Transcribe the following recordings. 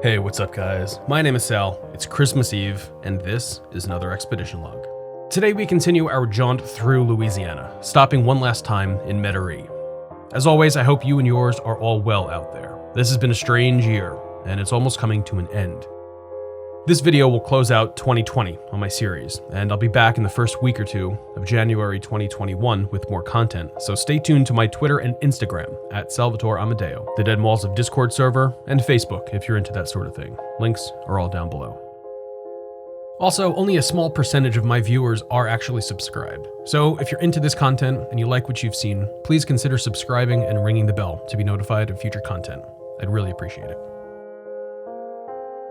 Hey, what's up guys? My name is Sal, it's Christmas Eve, and this is another expedition log. Today we continue our jaunt through Louisiana, stopping one last time in Metairie. As always, I hope you and yours are all well out there. This has been a strange year, and it's almost coming to an end. This video will close out 2020 on my series, and I'll be back in the first week or two of January 2021 with more content, so stay tuned to my Twitter and Instagram at Salvatore Amadeo, the Dead Malls of Discord server, and Facebook if you're into that sort of thing. Links are all down below. Also, only a small percentage of my viewers are actually subscribed, so if you're into this content and you like what you've seen, please consider subscribing and ringing the bell to be notified of future content. I'd really appreciate it.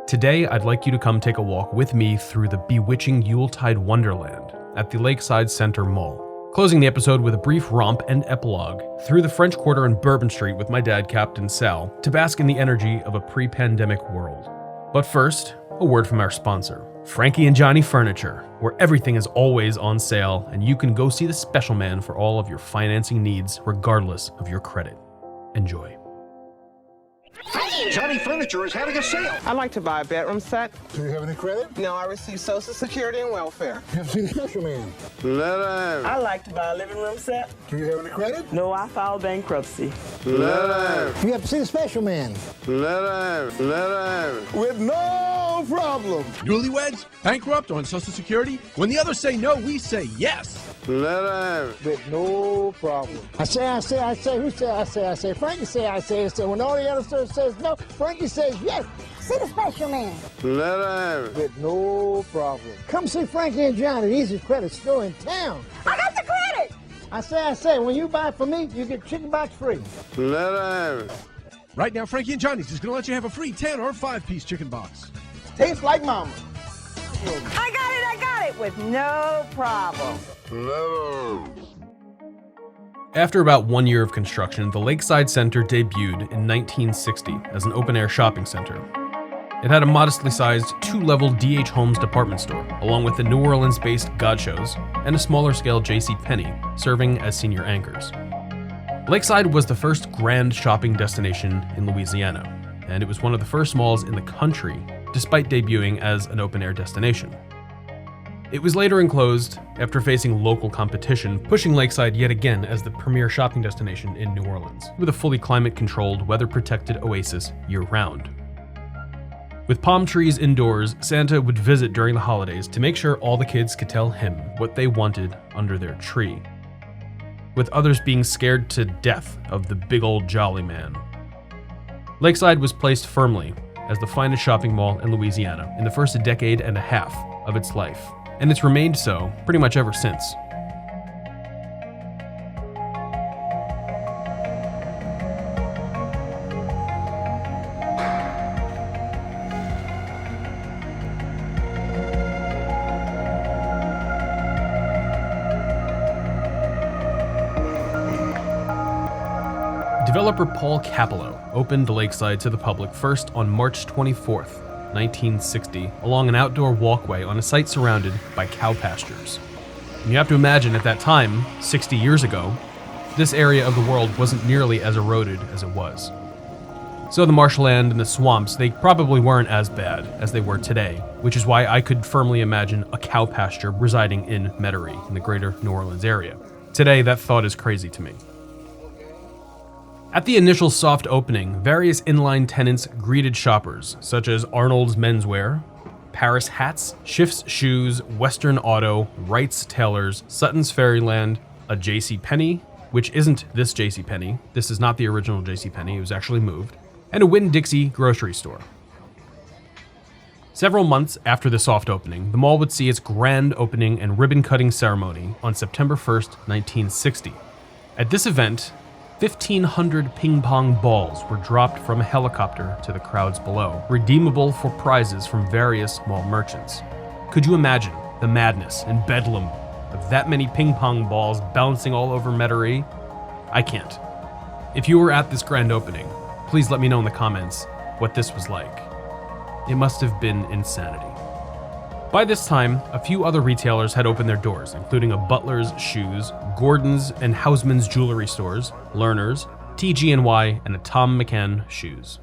Today, I'd like you to come take a walk with me through the bewitching Yuletide wonderland at the Lakeside Center Mall, closing the episode with a brief romp and epilogue through the French Quarter and Bourbon Street with my dad, Captain Sal, to bask in the energy of a pre-pandemic world. But first, a word from our sponsor, Frankie and Johnny Furniture, where everything is always on sale and you can go see the special man for all of your financing needs regardless of your credit. Enjoy. Johnny Furniture is having a sale. I'd like to buy a bedroom set. Do you have any credit? No, I receive Social Security and welfare. You have seen the special man. I'd like to buy a living room set. Do you have any credit? No, I filed bankruptcy. You have to see the special man. With no problem. Newlyweds, bankrupt, on Social Security. When the others say no, we say yes. With no problem. I say. Who say? I say. Frankie say. I say. When all the other says no, Frankie says yes. See the special man. With no problem. Come see Frankie and Johnny, the easiest credit store in town. I got the credit. I say. When you buy from me, you get chicken box free. Right now, Frankie and Johnny's is going to let you have a free 10 or 5-piece chicken box. Tastes like mama. I got it with no problem. After about 1 year of construction, the Lakeside Center debuted in 1960 as an open-air shopping center. It had a modestly sized 2-level D.H. Holmes department store, along with the New Orleans-based God Shows and a smaller-scale J.C. Penney, serving as senior anchors. Lakeside was the first grand shopping destination in Louisiana, and it was one of the first malls in the country, despite debuting as an open-air destination. It was later enclosed after facing local competition, pushing Lakeside yet again as the premier shopping destination in New Orleans, with a fully climate-controlled, weather-protected oasis year-round. With palm trees indoors, Santa would visit during the holidays to make sure all the kids could tell him what they wanted under their tree, with others being scared to death of the big old jolly man. Lakeside was placed firmly as the finest shopping mall in Louisiana in the first decade and a half of its life, and it's remained so pretty much ever since. Developer Paul Capello opened Lakeside to the public first on March 24th, 1960, along an outdoor walkway on a site surrounded by cow pastures. And you have to imagine at that time, 60 years ago, this area of the world wasn't nearly as eroded as it was. So the marshland and the swamps, they probably weren't as bad as they were today, which is why I could firmly imagine a cow pasture residing in Metairie, in the greater New Orleans area. Today, that thought is crazy to me. At the initial soft opening, various inline tenants greeted shoppers, such as Arnold's Menswear, Paris Hats, Schiff's Shoes, Western Auto, Wright's Tailors, Sutton's Fairyland, a J.C. Penney, which isn't this J.C. Penney, this is not the original J.C. Penney, it was actually moved, and a Winn-Dixie grocery store. Several months after the soft opening, the mall would see its grand opening and ribbon-cutting ceremony on September 1st, 1960. At this event, 1,500 ping-pong balls were dropped from a helicopter to the crowds below, redeemable for prizes from various mall merchants. Could you imagine the madness and bedlam of that many ping-pong balls bouncing all over Metairie? I can't. If you were at this grand opening, please let me know in the comments what this was like. It must have been insanity. By this time, a few other retailers had opened their doors, including a Butler's Shoes, Gordon's and Hausman's jewelry stores, Lerner's, TG&Y, and a Tom McCann Shoes.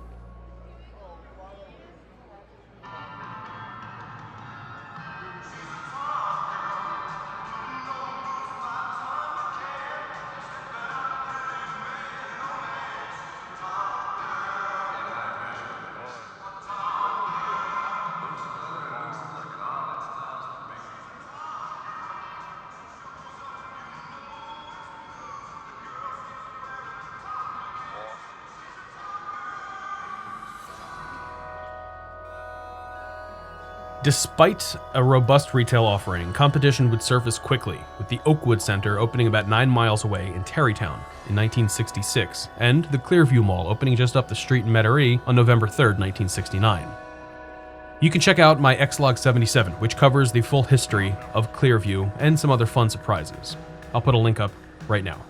Despite a robust retail offering, competition would surface quickly, with the Oakwood Center opening about 9 miles away in Tarrytown in 1966, and the Clearview Mall opening just up the street in Metairie on November 3rd, 1969. You can check out my ExLog 77, which covers the full history of Clearview and some other fun surprises. I'll put a link up right now.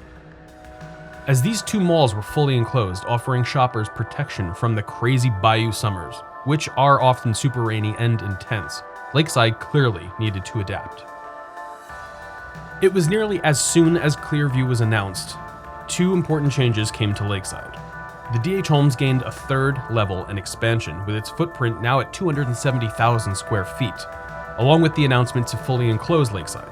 As these two malls were fully enclosed, offering shoppers protection from the crazy bayou summers, which are often super rainy and intense, Lakeside clearly needed to adapt. It was nearly as soon as Clearview was announced, two important changes came to Lakeside. The DH Homes gained a third level and expansion, with its footprint now at 270,000 square feet, along with the announcement to fully enclose Lakeside.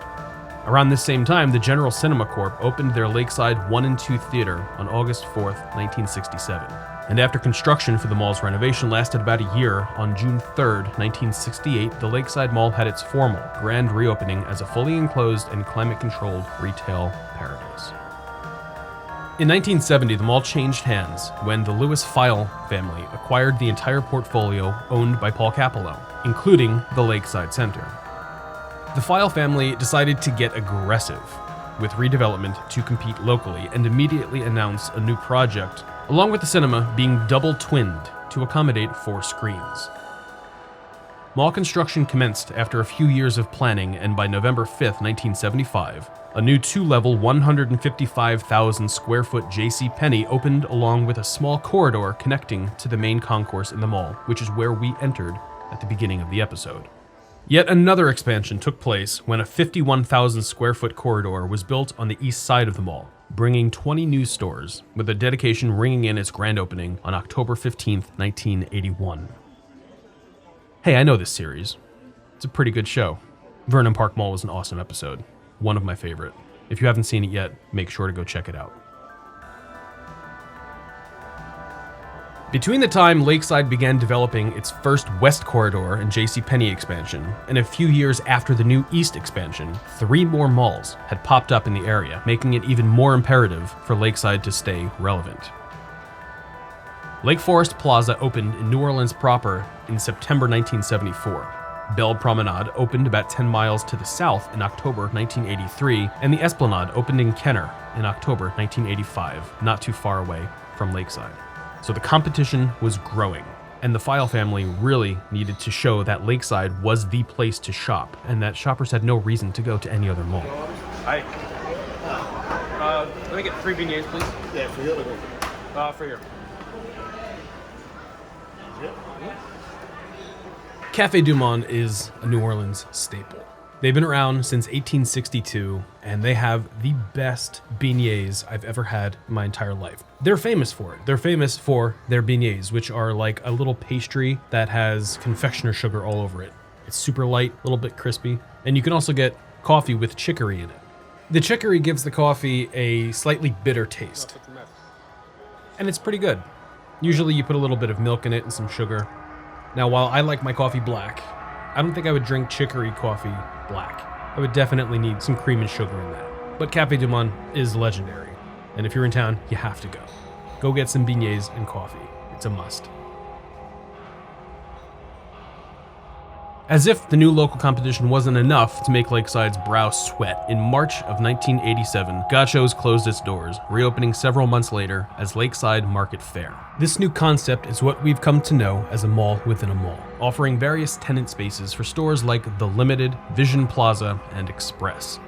Around this same time, the General Cinema Corp opened their Lakeside 1 and 2 theater on August 4th, 1967. And after construction for the mall's renovation lasted about a year, on June 3rd, 1968, the Lakeside Mall had its formal grand reopening as a fully enclosed and climate-controlled retail paradise. In 1970, the mall changed hands when the Lewis File family acquired the entire portfolio owned by Paul Capello, including the Lakeside Center. The File family decided to get aggressive with redevelopment to compete locally and immediately announced a new project, along with the cinema being double-twinned to accommodate 4 screens. Mall construction commenced after a few years of planning, and by November 5th, 1975, a new 2-level 155,000 square foot JCPenney opened, along with a small corridor connecting to the main concourse in the mall, which is where we entered at the beginning of the episode. Yet another expansion took place when a 51,000 square foot corridor was built on the east side of the mall, bringing 20 new stores, with the dedication ringing in its grand opening on October 15th, 1981. Hey, I know this series. It's a pretty good show. Vernon Park Mall was an awesome episode. One of my favorite. If you haven't seen it yet, make sure to go check it out. Between the time Lakeside began developing its first West Corridor and JCPenney expansion, and a few years after the new East expansion, 3 more malls had popped up in the area, making it even more imperative for Lakeside to stay relevant. Lake Forest Plaza opened in New Orleans proper in September 1974. Belle Promenade opened about 10 miles to the south in October 1983, and the Esplanade opened in Kenner in October 1985, not too far away from Lakeside. So the competition was growing, and the File family really needed to show that Lakeside was the place to shop, and that shoppers had no reason to go to any other mall. Hi. Let me get 3 beignets, please. Yeah, for the other one. For here. Café Du Monde is a New Orleans staple. They've been around since 1862, and they have the best beignets I've ever had in my entire life. They're famous for it. They're famous for their beignets, which are like a little pastry that has confectioner sugar all over it. It's super light, a little bit crispy, and you can also get coffee with chicory in it. The chicory gives the coffee a slightly bitter taste, and it's pretty good. Usually you put a little bit of milk in it and some sugar. Now, while I like my coffee black, I don't think I would drink chicory coffee black. I would definitely need some cream and sugar in that. But Café Du Monde is legendary, and if you're in town, you have to go. Go get some beignets and coffee. It's a must. As if the new local competition wasn't enough to make Lakeside's brow sweat, in March of 1987, Gaucho's closed its doors, reopening several months later as Lakeside Market Fair. This new concept is what we've come to know as a mall within a mall, offering various tenant spaces for stores like The Limited, Vision Plaza, and Express.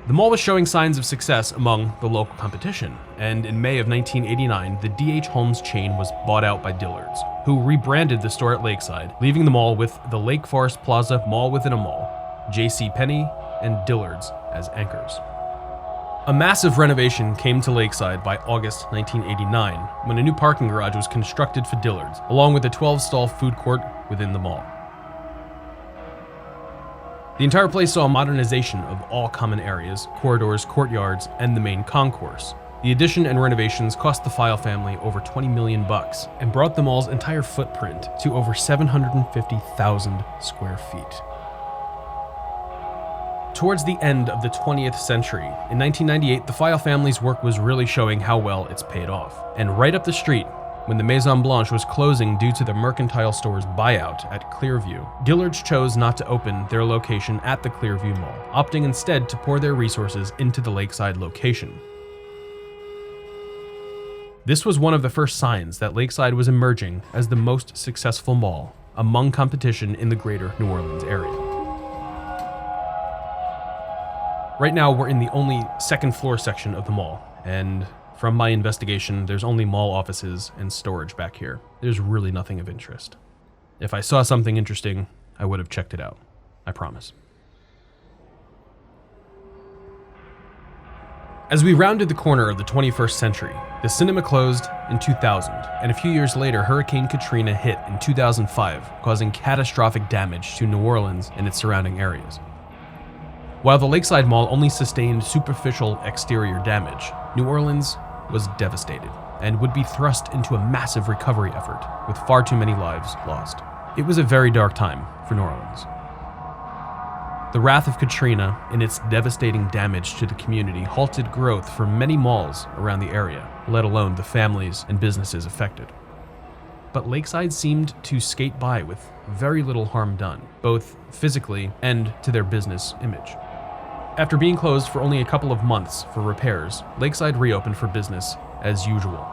The mall was showing signs of success among the local competition, and in May of 1989, the DH Homes chain was bought out by Dillard's, who rebranded the store at Lakeside, leaving the mall with the Lake Forest Plaza Mall within a mall, JCPenney, and Dillard's as anchors. A massive renovation came to Lakeside by August 1989, when a new parking garage was constructed for Dillard's, along with a 12-stall food court within the mall. The entire place saw a modernization of all common areas, corridors, courtyards, and the main concourse. The addition and renovations cost the File family over $20 million and brought the mall's entire footprint to over 750,000 square feet. Towards the end of the 20th century, in 1998, the File family's work was really showing how well it's paid off. And right up the street, when the Maison Blanche was closing due to the Mercantile Store's buyout at Clearview, Dillard's chose not to open their location at the Clearview Mall, opting instead to pour their resources into the Lakeside location. This was one of the first signs that Lakeside was emerging as the most successful mall among competition in the greater New Orleans area. Right now, we're in the only second floor section of the mall, and from my investigation, there's only mall offices and storage back here. There's really nothing of interest. If I saw something interesting, I would have checked it out. I promise. As we rounded the corner of the 21st century, the cinema closed in 2000, and a few years later, Hurricane Katrina hit in 2005, causing catastrophic damage to New Orleans and its surrounding areas. While the Lakeside Mall only sustained superficial exterior damage, New Orleans was devastated and would be thrust into a massive recovery effort with far too many lives lost. It was a very dark time for New Orleans. The wrath of Katrina and its devastating damage to the community halted growth for many malls around the area, let alone the families and businesses affected. But Lakeside seemed to skate by with very little harm done, both physically and to their business image. After being closed for only a couple of months for repairs, Lakeside reopened for business as usual.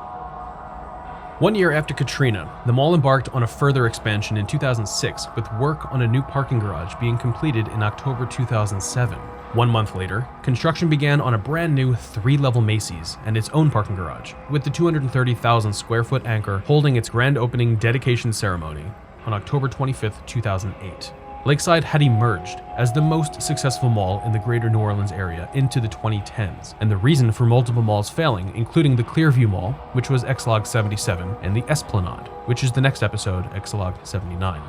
1 year after Katrina, the mall embarked on a further expansion in 2006 with work on a new parking garage being completed in October 2007. 1 month later, construction began on a brand new 3-level Macy's and its own parking garage, with the 230,000 square foot anchor holding its grand opening dedication ceremony on October 25, 2008. Lakeside had emerged as the most successful mall in the greater New Orleans area into the 2010s, and the reason for multiple malls failing, including the Clearview Mall, which was ExLog 77, and the Esplanade, which is the next episode, ExLog 79.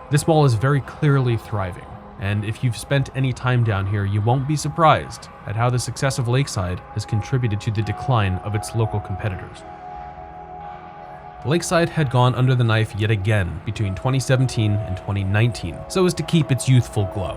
This mall is very clearly thriving, and if you've spent any time down here, you won't be surprised at how the success of Lakeside has contributed to the decline of its local competitors. Lakeside had gone under the knife yet again between 2017 and 2019 so as to keep its youthful glow.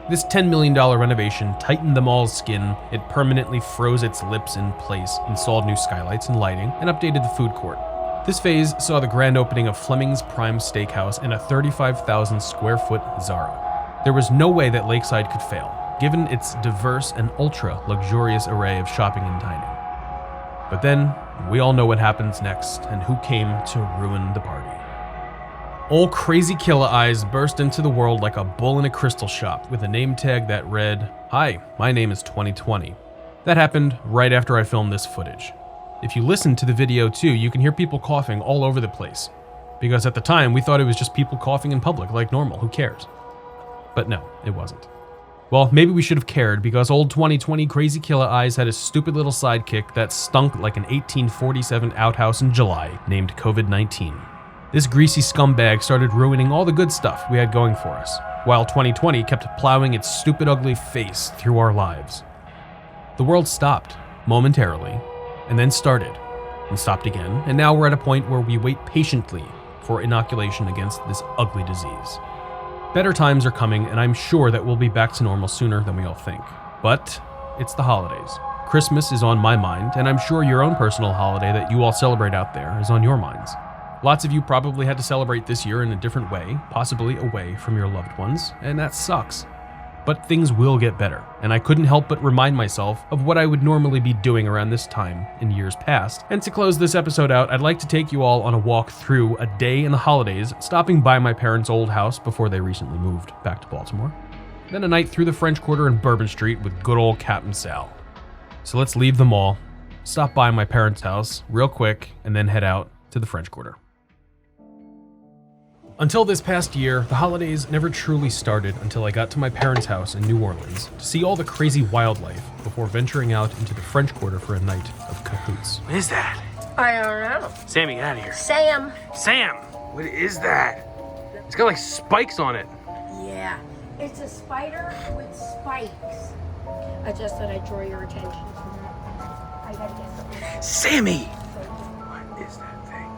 This $10 million renovation tightened the mall's skin, it permanently froze its lips in place, installed new skylights and lighting, and updated the food court. This phase saw the grand opening of Fleming's Prime Steakhouse and a 35,000 square foot Zara. There was no way that Lakeside could fail, given its diverse and ultra-luxurious array of shopping and dining. But then, we all know what happens next and who came to ruin the party. Old Crazy Killer Eyes burst into the world like a bull in a crystal shop with a name tag that read, "Hi, my name is 2020. That happened right after I filmed this footage. If you listen to the video too, you can hear people coughing all over the place. Because at the time, we thought it was just people coughing in public like normal, who cares? But no, it wasn't. Well, maybe we should have cared because old 2020 Crazy Killer Eyes had a stupid little sidekick that stunk like an 1847 outhouse in July named COVID-19. This greasy scumbag started ruining all the good stuff we had going for us, while 2020 kept plowing its stupid ugly face through our lives. The world stopped, momentarily, and then started, and stopped again, and now we're at a point where we wait patiently for inoculation against this ugly disease. Better times are coming, and I'm sure that we'll be back to normal sooner than we all think. But it's the holidays. Christmas is on my mind, and I'm sure your own personal holiday that you all celebrate out there is on your minds. Lots of you probably had to celebrate this year in a different way, possibly away from your loved ones, and that sucks. But things will get better, and I couldn't help but remind myself of what I would normally be doing around this time in years past. And to close this episode out, I'd like to take you all on a walk through a day in the holidays, stopping by my parents' old house before they recently moved back to Baltimore. Then a night through the French Quarter and Bourbon Street with good old Captain Sal. So let's leave the mall, stop by my parents' house real quick, and then head out to the French Quarter. Until this past year, the holidays never truly started until I got to my parents' house in New Orleans to see all the crazy wildlife before venturing out into the French Quarter for a night of cahoots. What is that? I don't know. Sammy, get out of here. Sam. Sam! What is that? It's got like spikes on it. Yeah. It's a spider with spikes. I just thought I'd draw your attention to that. I gotta get something. Sammy! What is that thing?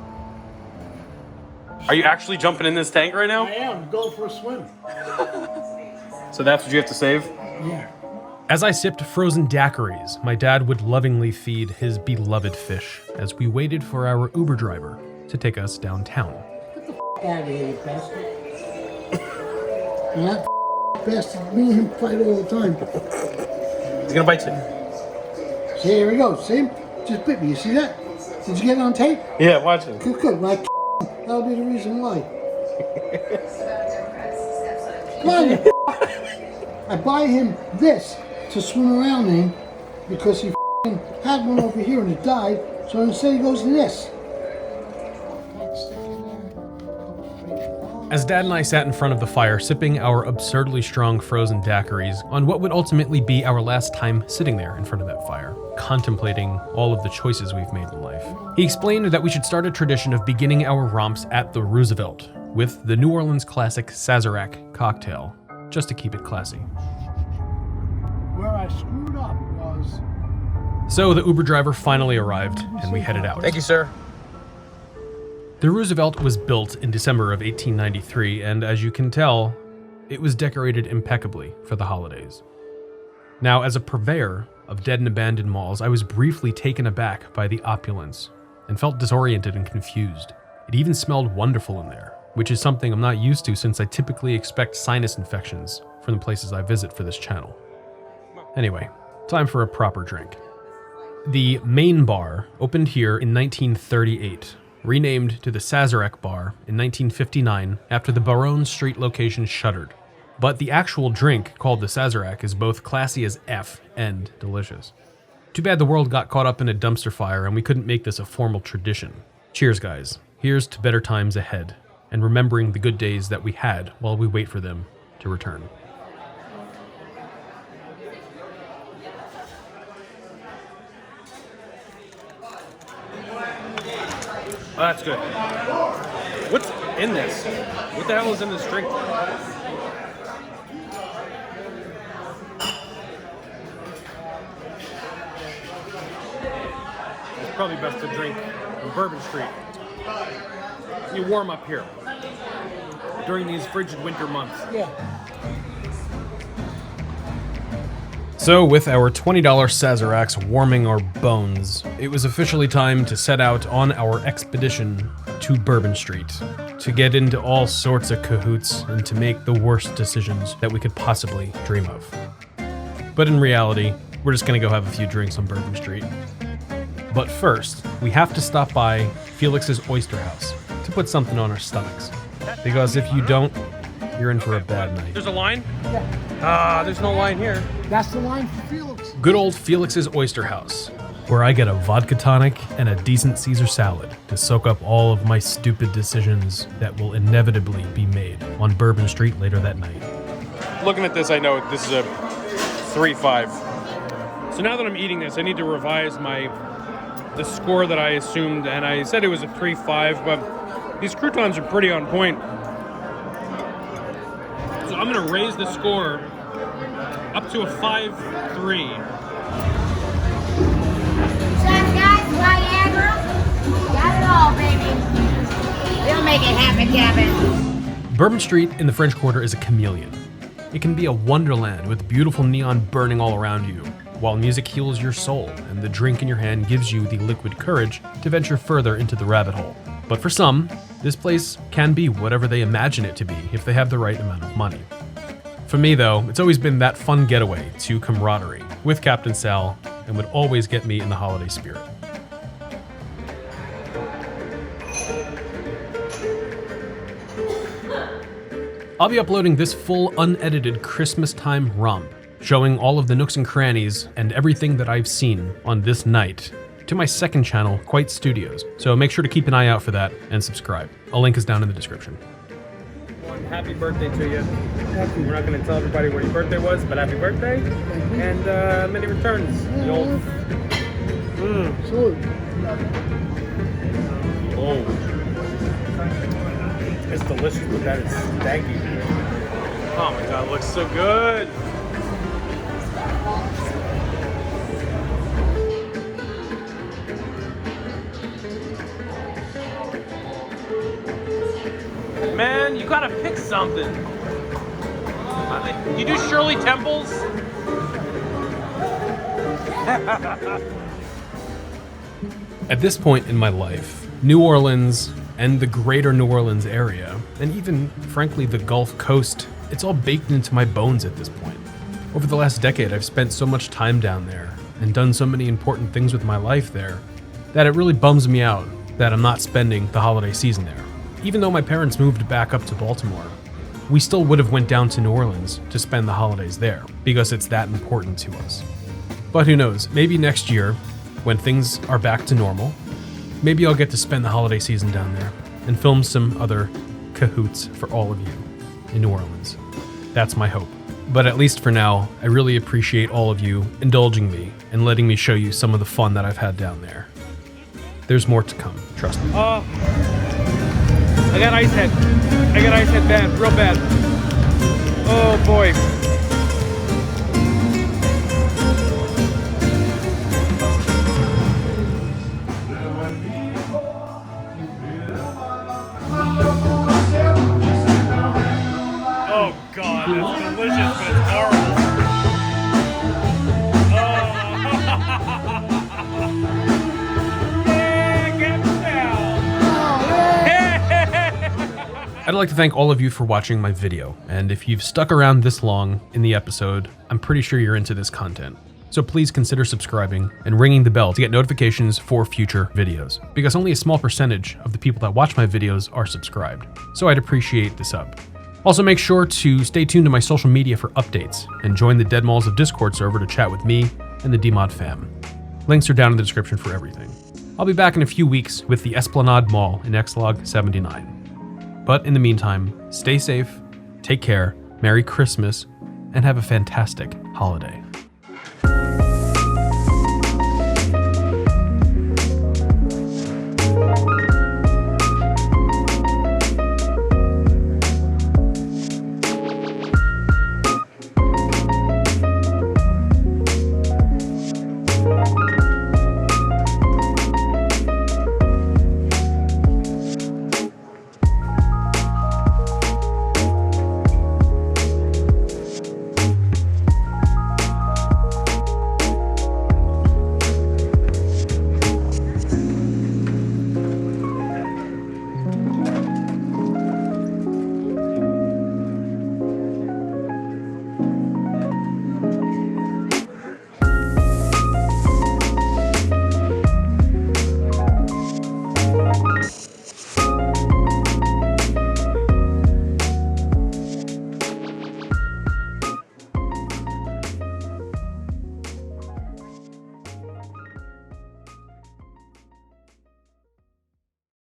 Are you actually jumping in this tank right now? I am. Go for a swim. So that's what you have to save? Yeah. As I sipped frozen daiquiris, my dad would lovingly feed his beloved fish as we waited for our Uber driver to take us downtown. Out of here, you bastard. And that bastard, me and him fight all the time. He's gonna bite you. See, here we go. See him? Just bit me. You see that? Did you get it on tape? Yeah, watch it. Good. Like, that'll be the reason why. Come on, you I buy him this to swim around in because he had one over here and it died. So instead he goes to this. As Dad and I sat in front of the fire, sipping our absurdly strong frozen daiquiris on what would ultimately be our last time sitting there in front of that fire, contemplating all of the choices we've made in life, he explained that we should start a tradition of beginning our romps at the Roosevelt with the New Orleans classic Sazerac cocktail, just to keep it classy. Where I screwed up was... So the Uber driver finally arrived, and we headed out. Thank you, sir. The Roosevelt was built in December of 1893, and as you can tell, it was decorated impeccably for the holidays. Now, as a purveyor of dead and abandoned malls, I was briefly taken aback by the opulence and felt disoriented and confused. It even smelled wonderful in there, which is something I'm not used to since I typically expect sinus infections from the places I visit for this channel. Anyway, time for a proper drink. The main bar opened here in 1938, renamed to the Sazerac Bar in 1959 after the Baronne Street location shuttered. But the actual drink, called the Sazerac, is both classy as F and delicious. Too bad the world got caught up in a dumpster fire and we couldn't make this a formal tradition. Cheers, guys. Here's to better times ahead, and remembering the good days that we had while we wait for them to return. Oh, that's good. What's in this? What the hell is in this drink? It's probably best to drink on Bourbon Street. You warm up here during these frigid winter months. Yeah. So, with our $20 Sazeracs warming our bones, it was officially time to set out on our expedition to Bourbon Street, to get into all sorts of cahoots and to make the worst decisions that we could possibly dream of. But in reality, we're just gonna go have a few drinks on Bourbon Street. But first, we have to stop by Felix's Oyster House to put something on our stomachs. Because if you don't, you're in for a bad night. There's a line? Yeah. There's no line here. That's the line for Felix. Good old Felix's Oyster House, where I get a vodka tonic and a decent Caesar salad to soak up all of my stupid decisions that will inevitably be made on Bourbon Street later that night. Looking at this, I know this is a 3.5. So now that I'm eating this, I need to revise the score that I assumed, and I said it was a 3.5, but these croutons are pretty on point. So I'm gonna raise the score up to a 5.3. Shots, guys, Viagra. Got it all, baby. We'll make it happen, Kevin. Bourbon Street in the French Quarter is a chameleon. It can be a wonderland with beautiful neon burning all around you, while music heals your soul and the drink in your hand gives you the liquid courage to venture further into the rabbit hole. But for some, this place can be whatever they imagine it to be if they have the right amount of money. For me though, it's always been that fun getaway to camaraderie with Captain Sal and would always get me in the holiday spirit. I'll be uploading this full unedited Christmas time romp, showing all of the nooks and crannies and everything that I've seen on this night to my second channel, Quite Studios. So make sure to keep an eye out for that and subscribe. A link is down in the description. Happy birthday to you. We're not going to tell everybody what your birthday was, but happy birthday. And many returns. Salute. Oh. It's delicious, but that is stanky. Oh my god, it looks so good. Man, you gotta pick something. You do Shirley Temples? At this point in my life, New Orleans and the greater New Orleans area, and even, frankly, the Gulf Coast, it's all baked into my bones at this point. Over the last decade, I've spent so much time down there and done so many important things with my life there that it really bums me out that I'm not spending the holiday season there. Even though my parents moved back up to Baltimore, we still would have went down to New Orleans to spend the holidays there because it's that important to us. But who knows, maybe next year, when things are back to normal, maybe I'll get to spend the holiday season down there and film some other cahoots for all of you in New Orleans. That's my hope. But at least for now, I really appreciate all of you indulging me and letting me show you some of the fun that I've had down there. There's more to come, trust me. I got ice head. Bad, real bad. Oh boy. Oh God, that's delicious, but it's horrible. Yeah, Captain Sal. I'd like to thank all of you for watching my video, and if you've stuck around this long in the episode, I'm pretty sure you're into this content. So please consider subscribing and ringing the bell to get notifications for future videos, because only a small percentage of the people that watch my videos are subscribed. So I'd appreciate the sub. Also make sure to stay tuned to my social media for updates and join the Dead Malls of Discord server to chat with me and the DMod fam. Links are down in the description for everything. I'll be back in a few weeks with the Esplanade Mall in ExLog 79. But in the meantime, stay safe, take care, Merry Christmas, and have a fantastic holiday.